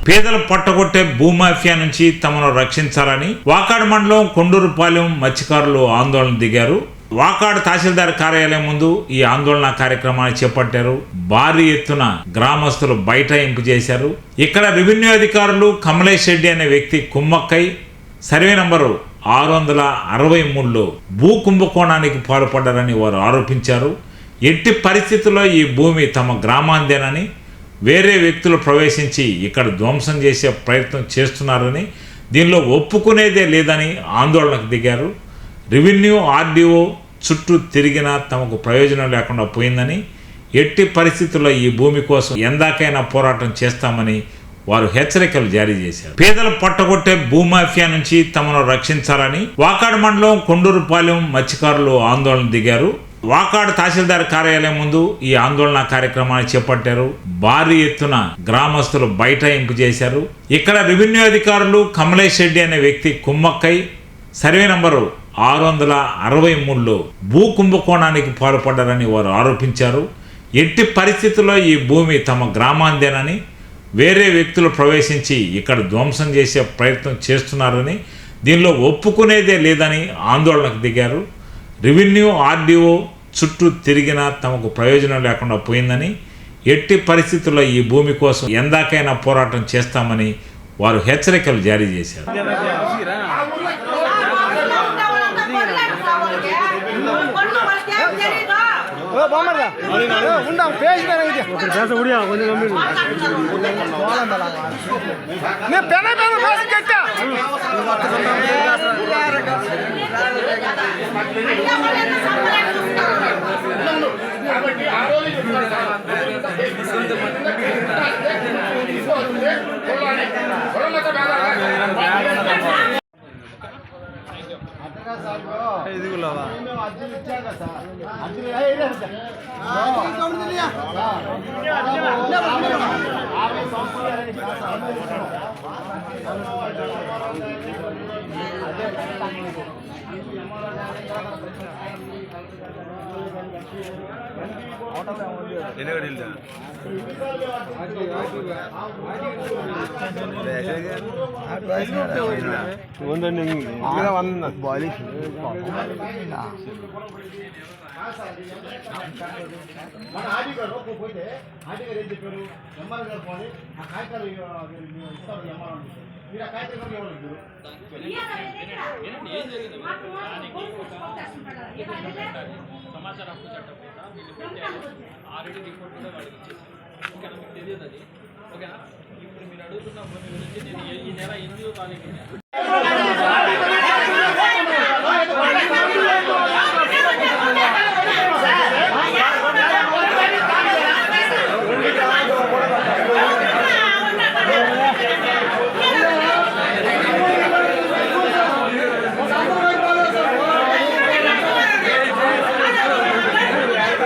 పేదలు పట్టగొట్టే భూమాఫియా నుంచి తమను రక్షించాలని వాకాడు మండలం కొండూరుపాలెం మత్స్యకారులు ఆందోళన దిగారు. వాకాడు తహసీల్దార్ కార్యాలయం ముందు ఈ ఆందోళన కార్యక్రమాన్ని చేపట్టారు. భారీ ఎత్తున గ్రామస్తులు బైఠాయింపు చేశారు. ఇక్కడ రెవెన్యూ అధికారులు కమలేష్ రెడ్డి అనే వ్యక్తి కుమ్మక్కై సర్వే నంబరు 663లో భూ కుంభకోణానికి పాల్పడ్డారని వారు ఆరోపించారు. ఎట్టి పరిస్థితుల్లో ఈ భూమి తమ గ్రామాందేనని వేరే వ్యక్తులు ప్రవేశించి ఇక్కడ ధ్వంసం చేసే ప్రయత్నం చేస్తున్నారని, దీనిలో ఒప్పుకునేదే లేదని ఆందోళనకు దిగారు. రెవెన్యూ ఆర్డీఓ చుట్టూ తిరిగినా తమకు ప్రయోజనం లేకుండా పోయిందని, ఎట్టి పరిస్థితుల్లో ఈ భూమి కోసం ఎందాకైనా పోరాటం చేస్తామని వారు హెచ్చరికలు జారీ చేశారు. పేదలు పట్టగొట్టే భూమాఫియా నుంచి తమను రక్షించాలని వాకాడు మండలం కొండూరుపాలెం మత్స్యకారులు ఆందోళన దిగారు. వాకాడు తహసీల్దార్ కార్యాలయం ముందు ఈ ఆందోళన కార్యక్రమాన్ని చేపట్టారు. భారీ ఎత్తున గ్రామస్తులు బైఠాయింపు చేశారు. ఇక్కడ రెవెన్యూ అధికారులు కమలేష్ రెడ్డి అనే వ్యక్తి కుమ్మక్కై సర్వే నంబరు 663లో భూ కుంభకోణానికి పాల్పడ్డారని వారు ఆరోపించారు. ఎట్టి పరిస్థితుల్లో ఈ భూమి తమ గ్రామాందేనని వేరే వ్యక్తులు ప్రవేశించి ఇక్కడ ధ్వంసం చేసే ప్రయత్నం చేస్తున్నారని, దీనిలో ఒప్పుకునేదే లేదని ఆందోళనకు దిగారు. రెవెన్యూ ఆర్డీఓ చుట్టూ తిరిగినా తమకు ప్రయోజనం లేకుండా పోయిందని, ఎట్టి పరిస్థితుల్లో ఈ భూమి కోసం ఎందాకైనా పోరాటం చేస్తామని వారు హెచ్చరికలు జారీ చేశారు. సమాచార హక్కు చట్టం ఆల్రెడీ రిపోర్ట్ కూడా వాళ్ళకి ఇచ్చేసి ఓకేనా, మీకు తెలియదు అది. ఓకేనా, ఇప్పుడు మీరు అడుగుతున్న భూమి గురించి నేను ఈ నెల 8 వాళ్ళకి